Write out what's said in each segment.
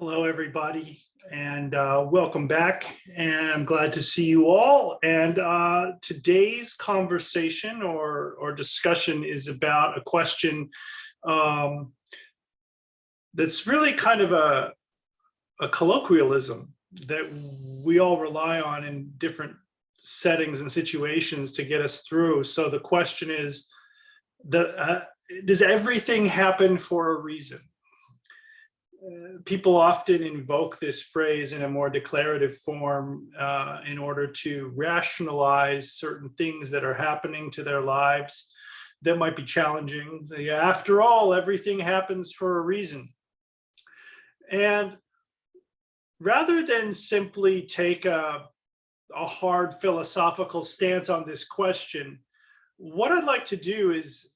Hello, everybody, and welcome back. And I'm glad to see you all. And today's conversation or discussion is about a question that's really kind of a colloquialism that we all rely on in different settings and situations to get us through. So the question is, does everything happen for a reason? People often invoke this phrase in a more declarative form in order to rationalize certain things that are happening to their lives that might be challenging. After all, everything happens for a reason. And rather than simply take a hard philosophical stance on this question, what I'd like to do is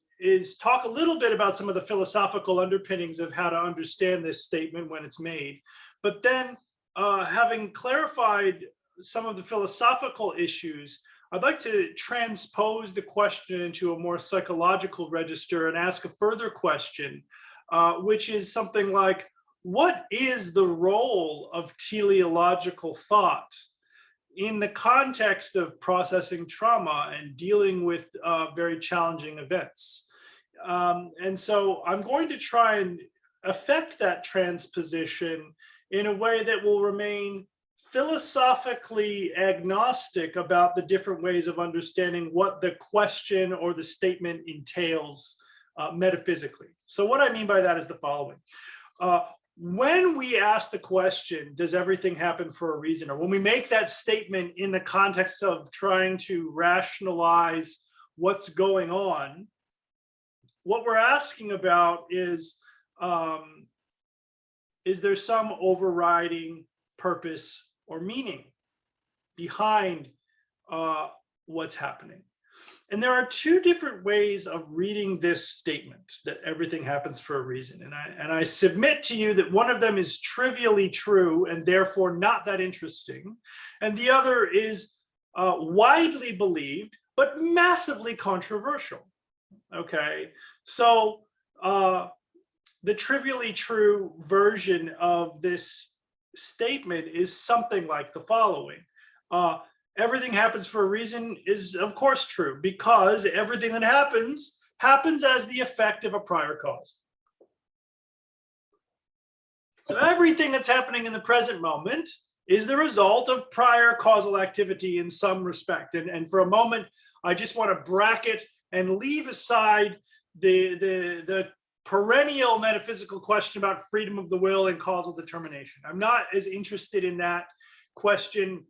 talk a little bit about some of the philosophical underpinnings of how to understand this statement when it's made. But then, having clarified some of the philosophical issues, I'd like to transpose the question into a more psychological register and ask a further question, which is something like, what is the role of teleological thought in the context of processing trauma and dealing with very challenging events? And so I'm going to try and affect that transposition in a way that will remain philosophically agnostic about the different ways of understanding what the question or the statement entails metaphysically. So what I mean by that is the following. When we ask the question, does everything happen for a reason? Or when we make that statement in the context of trying to rationalize what's going on, what we're asking about is there some overriding purpose or meaning behind what's happening? And there are two different ways of reading this statement, that everything happens for a reason. And I submit to you that one of them is trivially true and therefore not that interesting. And the other is widely believed, but massively controversial. Okay, so the trivially true version of this statement is something like the following. Everything happens for a reason is, of course, true, because everything that happens as the effect of a prior cause. So everything that's happening in the present moment is the result of prior causal activity in some respect. And for a moment, I just want to bracket and leave aside the perennial metaphysical question about freedom of the will and causal determination. I'm not as interested in that question.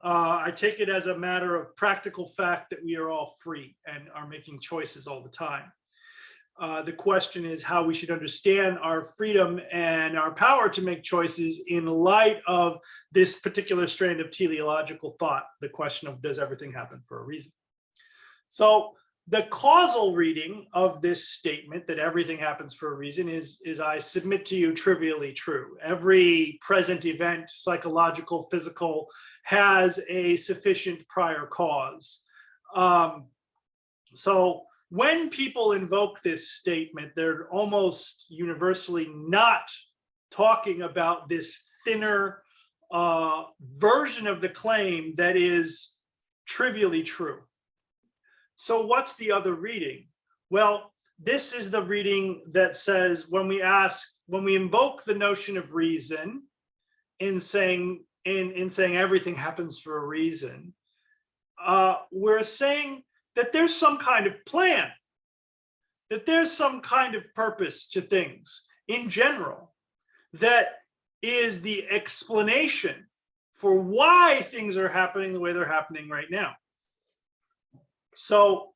I take it as a matter of practical fact that we are all free and are making choices all the time. The question is how we should understand our freedom and our power to make choices in light of this particular strand of teleological thought, the question of does everything happen for a reason? So the causal reading of this statement that everything happens for a reason is I submit to you, trivially true. Every present event, psychological, physical, has a sufficient prior cause. So when people invoke this statement, they're almost universally not talking about this thinner version of the claim that is trivially true. So what's the other reading? Well, this is the reading that says when we invoke the notion of reason in saying everything happens for a reason, we're saying that there's some kind of plan, that there's some kind of purpose to things in general that is the explanation for why things are happening the way they're happening right now. So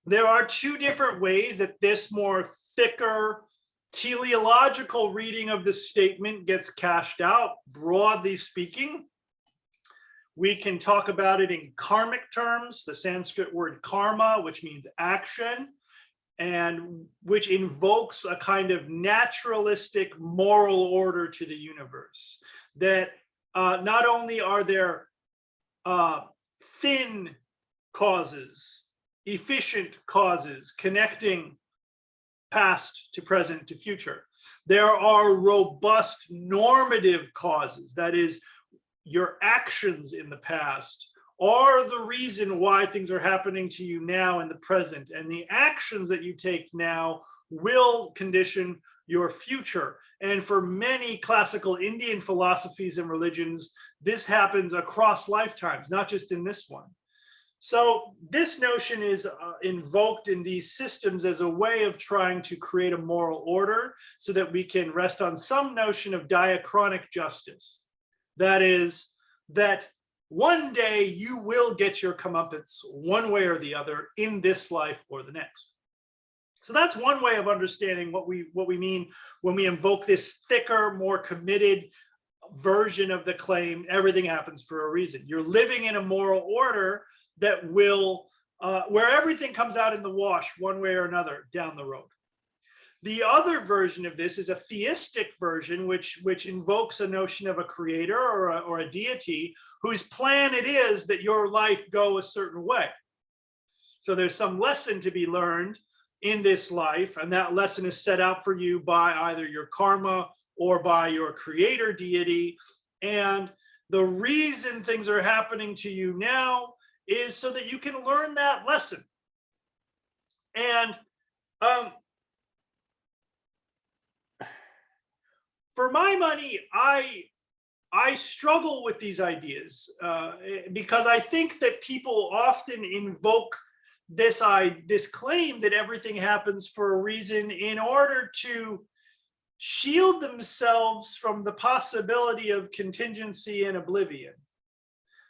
there are two different ways that this more thicker teleological reading of the statement gets cashed out, broadly speaking. We can talk about it in karmic terms, the Sanskrit word karma, which means action, and which invokes a kind of naturalistic moral order to the universe. That not only are there thin causes, efficient causes connecting past to present to future. There are robust normative causes. That is, your actions in the past are the reason why things are happening to you now in the present. And the actions that you take now will condition your future. And for many classical Indian philosophies and religions, this happens across lifetimes, not just in this one. So this notion is invoked in these systems as a way of trying to create a moral order so that we can rest on some notion of diachronic justice. That is, that one day you will get your comeuppance one way or the other in this life or the next. So that's one way of understanding what we mean when we invoke this thicker, more committed version of the claim, everything happens for a reason. You're living in a moral order that will, where everything comes out in the wash one way or another down the road. The other version of this is a theistic version, which invokes a notion of a creator or a deity whose plan it is that your life go a certain way. So there's some lesson to be learned in this life, and that lesson is set out for you by either your karma or by your creator deity. And the reason things are happening to you now is so that you can learn that lesson. And for my money, I struggle with these ideas because I think that people often invoke this claim that everything happens for a reason in order to shield themselves from the possibility of contingency and oblivion.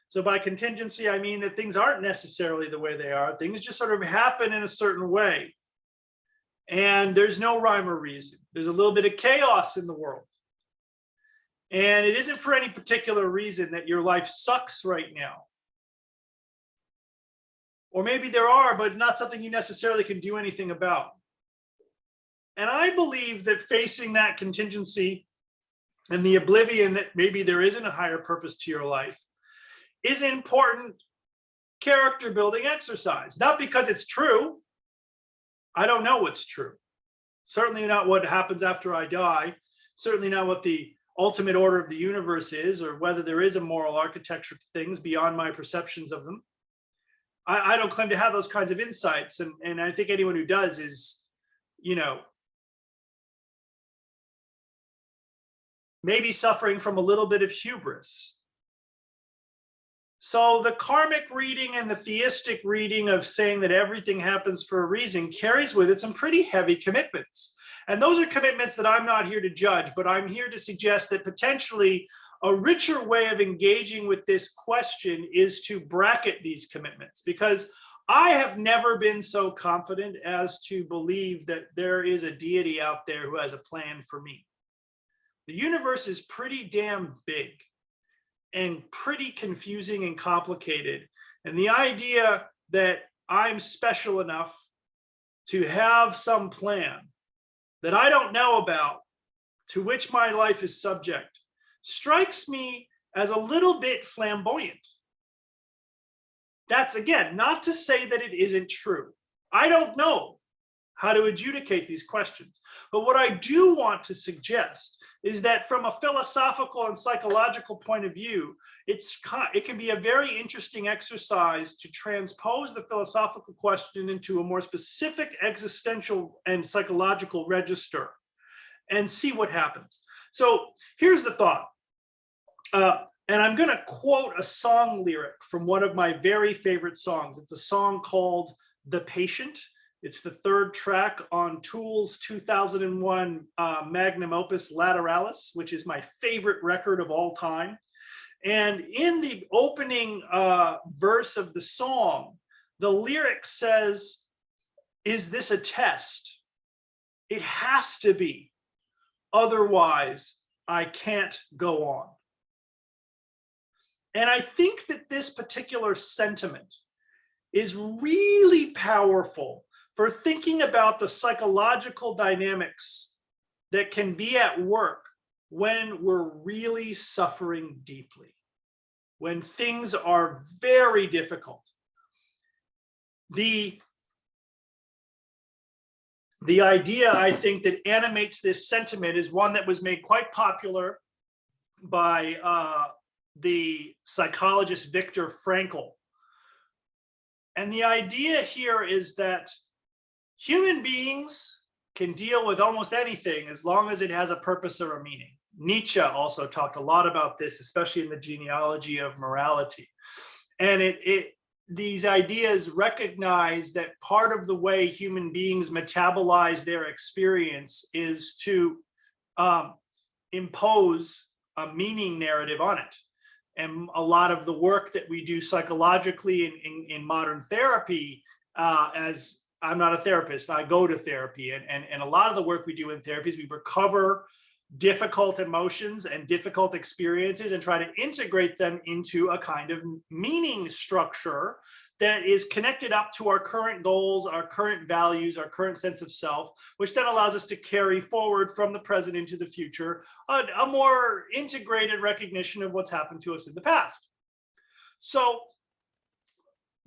So by contingency, I mean that things aren't necessarily the way they are. Things just sort of happen in a certain way. And there's no rhyme or reason. There's a little bit of chaos in the world. And it isn't for any particular reason that your life sucks right now. Or maybe there are, but not something you necessarily can do anything about. And I believe that facing that contingency and the oblivion that maybe there isn't a higher purpose to your life is an important character building exercise. Not because it's true. I don't know what's true. Certainly not what happens after I die. Certainly not what the ultimate order of the universe is, or whether there is a moral architecture to things beyond my perceptions of them. I don't claim to have those kinds of insights. And I think anyone who does is, maybe suffering from a little bit of hubris. So the karmic reading and the theistic reading of saying that everything happens for a reason carries with it some pretty heavy commitments. And those are commitments that I'm not here to judge, but I'm here to suggest that potentially a richer way of engaging with this question is to bracket these commitments, because I have never been so confident as to believe that there is a deity out there who has a plan for me. The universe is pretty damn big and pretty confusing and complicated. And the idea that I'm special enough to have some plan that I don't know about, to which my life is subject, strikes me as a little bit flamboyant. That's, again, not to say that it isn't true. I don't know how to adjudicate these questions. But what I do want to suggest is that from a philosophical and psychological point of view, it can be a very interesting exercise to transpose the philosophical question into a more specific existential and psychological register and see what happens. So here's the thought. And I'm going to quote a song lyric from one of my very favorite songs. It's a song called The Patient. It's the third track on Tool's 2001 magnum opus Lateralis, which is my favorite record of all time. And in the opening verse of the song, the lyric says, "Is this a test? It has to be. Otherwise, I can't go on." And I think that this particular sentiment is really powerful for thinking about the psychological dynamics that can be at work when we're really suffering deeply, when things are very difficult. The The idea, I think, that animates this sentiment is one that was made quite popular by the psychologist Viktor Frankl. And the idea here is that human beings can deal with almost anything as long as it has a purpose or a meaning. Nietzsche also talked a lot about this, especially in the genealogy of morality. And these ideas recognize that part of the way human beings metabolize their experience is to impose a meaning narrative on it. And a lot of the work that we do psychologically in modern therapy, as I'm not a therapist, I go to therapy, and a lot of the work we do in therapy is we recover difficult emotions and difficult experiences and try to integrate them into a kind of meaning structure that is connected up to our current goals, our current values, our current sense of self, which then allows us to carry forward from the present into the future a more integrated recognition of what's happened to us in the past. So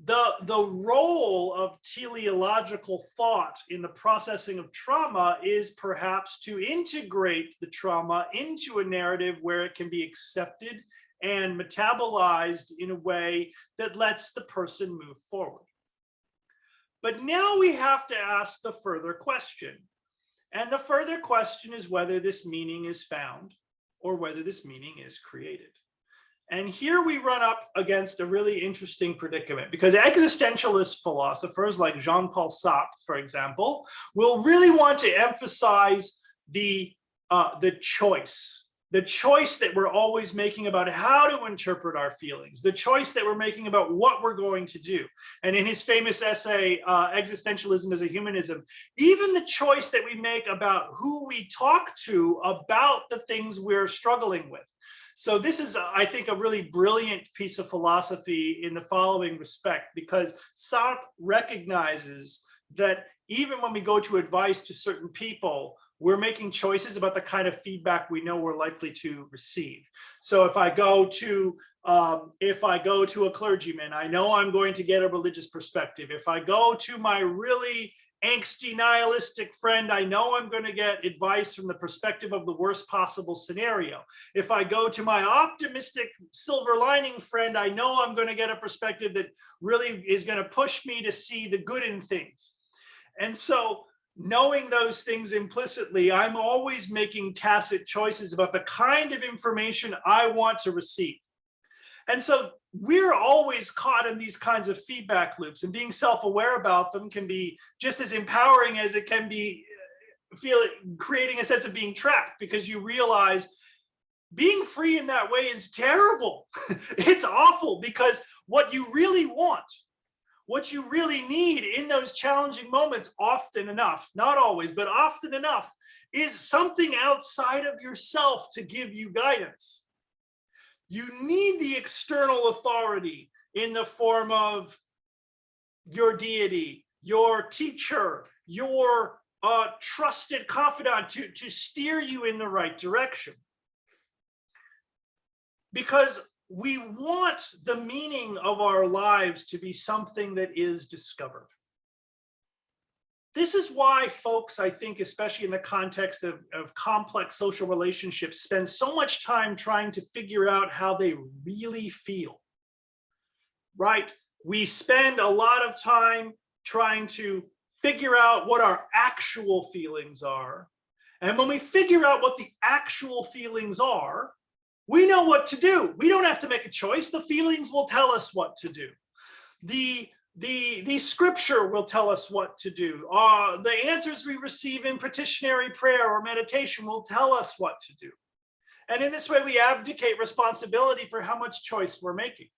the role of teleological thought in the processing of trauma is perhaps to integrate the trauma into a narrative where it can be accepted and metabolized in a way that lets the person move forward. But now we have to ask the further question. And the further question is whether this meaning is found or whether this meaning is created. And here we run up against a really interesting predicament, because existentialist philosophers like Jean-Paul Sartre, for example, will really want to emphasize the choice that we're always making about how to interpret our feelings, the choice that we're making about what we're going to do. And in his famous essay, Existentialism as a Humanism, even the choice that we make about who we talk to about the things we're struggling with. So this is, I think, a really brilliant piece of philosophy in the following respect, because Sartre recognizes that even when we go to advice to certain people, we're making choices about the kind of feedback we know we're likely to receive. So if I go to a clergyman, I know I'm going to get a religious perspective. If I go to my really angsty nihilistic friend, I know I'm going to get advice from the perspective of the worst possible scenario. If I go to my optimistic silver lining friend, I know I'm going to get a perspective that really is going to push me to see the good in things. And so knowing those things implicitly, I'm always making tacit choices about the kind of information I want to receive. And so we're always caught in these kinds of feedback loops, and being self-aware about them can be just as empowering as it can be creating a sense of being trapped, because you realize being free in that way is terrible. It's awful, because what you really want, what you really need in those challenging moments, often enough, not always, but often enough, is something outside of yourself to give you guidance. You need the external authority in the form of your deity, your teacher, your trusted confidant to steer you in the right direction. Because we want the meaning of our lives to be something that is discovered. This is why folks, I think, especially in the context of complex social relationships, spend so much time trying to figure out how they really feel, right? We spend a lot of time trying to figure out what our actual feelings are. And when we figure out what the actual feelings are, we know what to do. We don't have to make a choice. The feelings will tell us what to do. The scripture will tell us what to do. The answers we receive in petitionary prayer or meditation will tell us what to do. And in this way, we abdicate responsibility for how much choice we're making.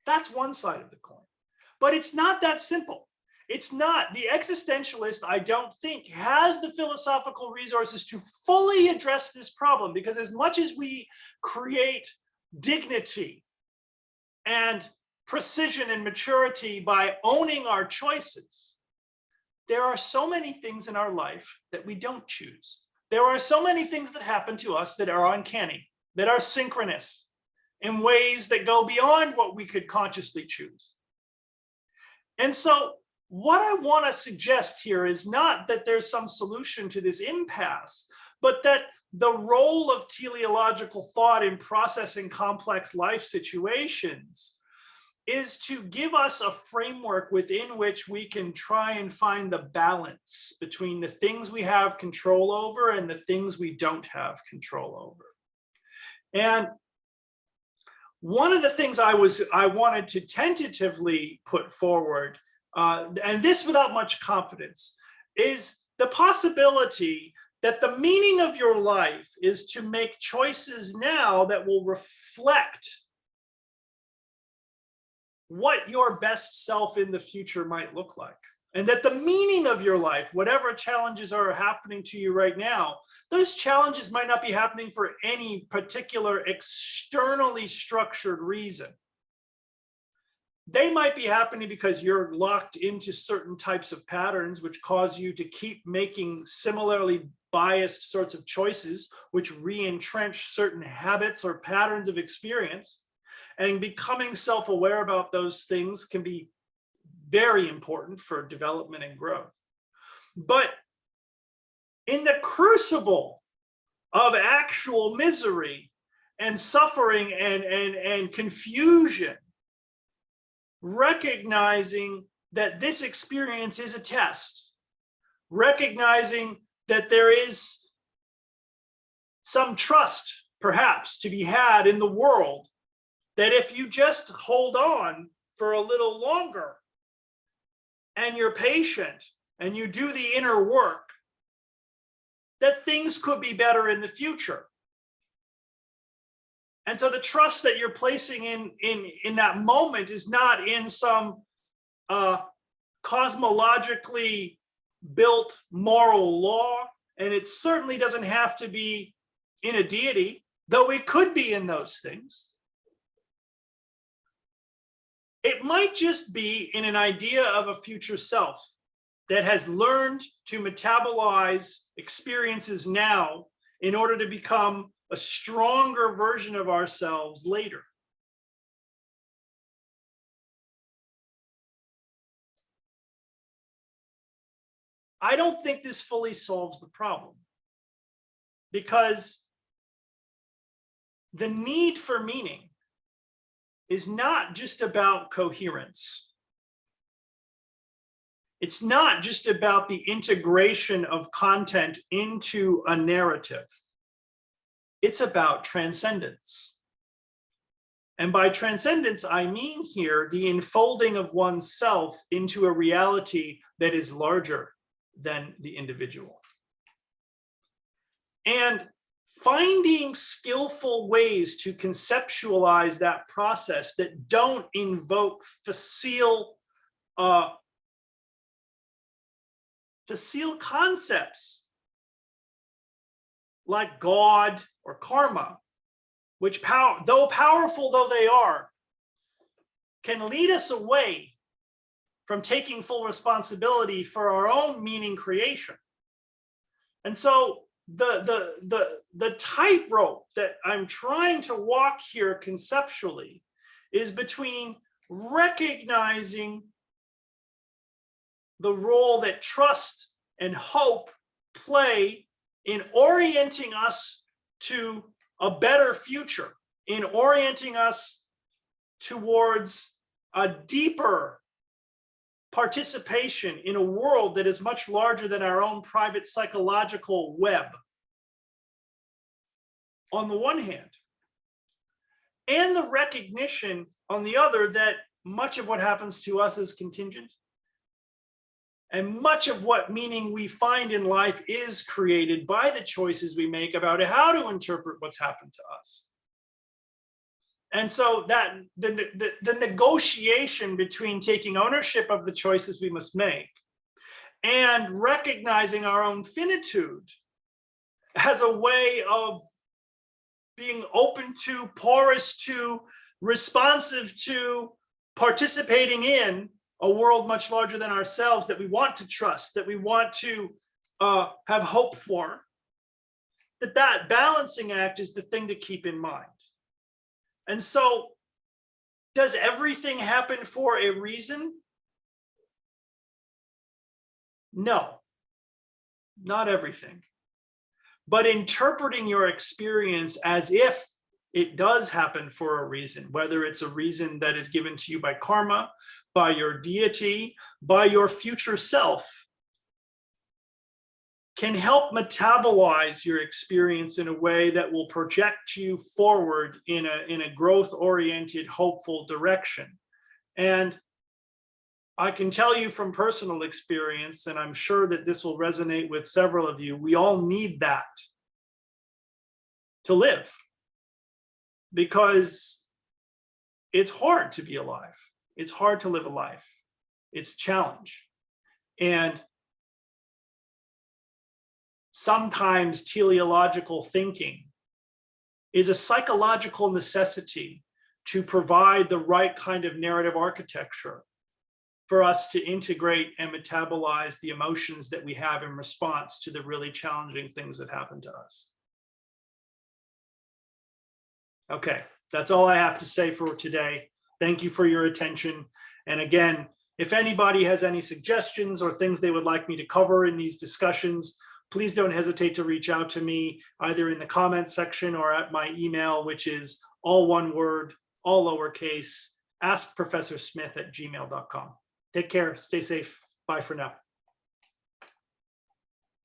That's one side of the coin. But it's not that simple. It's not. The existentialist, I don't think, has the philosophical resources to fully address this problem, because as much as we create dignity and precision and maturity by owning our choices, there are so many things in our life that we don't choose. There are so many things that happen to us that are uncanny, that are synchronous, in ways that go beyond what we could consciously choose. And so what I want to suggest here is not that there's some solution to this impasse, but that the role of teleological thought in processing complex life situations is to give us a framework within which we can try and find the balance between the things we have control over and the things we don't have control over. And one of the things I wanted to tentatively put forward, and this without much confidence, is the possibility that the meaning of your life is to make choices now that will reflect what your best self in the future might look like. And that the meaning of your life, whatever challenges are happening to you right now, those challenges might not be happening for any particular externally structured reason. They might be happening because you're locked into certain types of patterns, which cause you to keep making similarly biased sorts of choices, which re-entrench certain habits or patterns of experience. And becoming self-aware about those things can be very important for development and growth. But in the crucible of actual misery and suffering and confusion, recognizing that this experience is a test, recognizing that there is some trust perhaps to be had in the world, that if you just hold on for a little longer and you're patient and you do the inner work, that things could be better in the future. And so the trust that you're placing in that moment is not in some cosmologically built moral law, and it certainly doesn't have to be in a deity, though it could be in those things. It might just be in an idea of a future self that has learned to metabolize experiences now in order to become a stronger version of ourselves later. I don't think this fully solves the problem, because the need for meaning is not just about coherence. It's not just about the integration of content into a narrative. It's about transcendence. And by transcendence, I mean here the enfolding of oneself into a reality that is larger than the individual. And finding skillful ways to conceptualize that process that don't invoke facile concepts like God or karma, which, though powerful though they are, can lead us away from taking full responsibility for our own meaning creation. And so the tightrope that I'm trying to walk here conceptually is between recognizing the role that trust and hope play in orienting us to a better future, in orienting us towards a deeper participation in a world that is much larger than our own private psychological web, on the one hand, and the recognition on the other that much of what happens to us is contingent, and much of what meaning we find in life is created by the choices we make about how to interpret what's happened to us. And so that the negotiation between taking ownership of the choices we must make and recognizing our own finitude as a way of being open to, porous to, responsive to, participating in a world much larger than ourselves that we want to trust, that we want to have hope for, that balancing act is the thing to keep in mind. And so, does everything happen for a reason? No, not everything. But interpreting your experience as if it does happen for a reason, whether it's a reason that is given to you by karma, by your deity, by your future self, can help metabolize your experience in a way that will project you forward in a growth-oriented, hopeful direction. And I can tell you from personal experience, and I'm sure that this will resonate with several of you, we all need that to live, because it's hard to be alive. It's hard to live a life. It's a challenge. And sometimes teleological thinking is a psychological necessity to provide the right kind of narrative architecture for us to integrate and metabolize the emotions that we have in response to the really challenging things that happen to us. Okay, that's all I have to say for today. Thank you for your attention. And again, if anybody has any suggestions or things they would like me to cover in these discussions, please don't hesitate to reach out to me either in the comments section or at my email, which is all one word, all lowercase, askprofessorsmith@gmail.com. Take care, stay safe. Bye for now.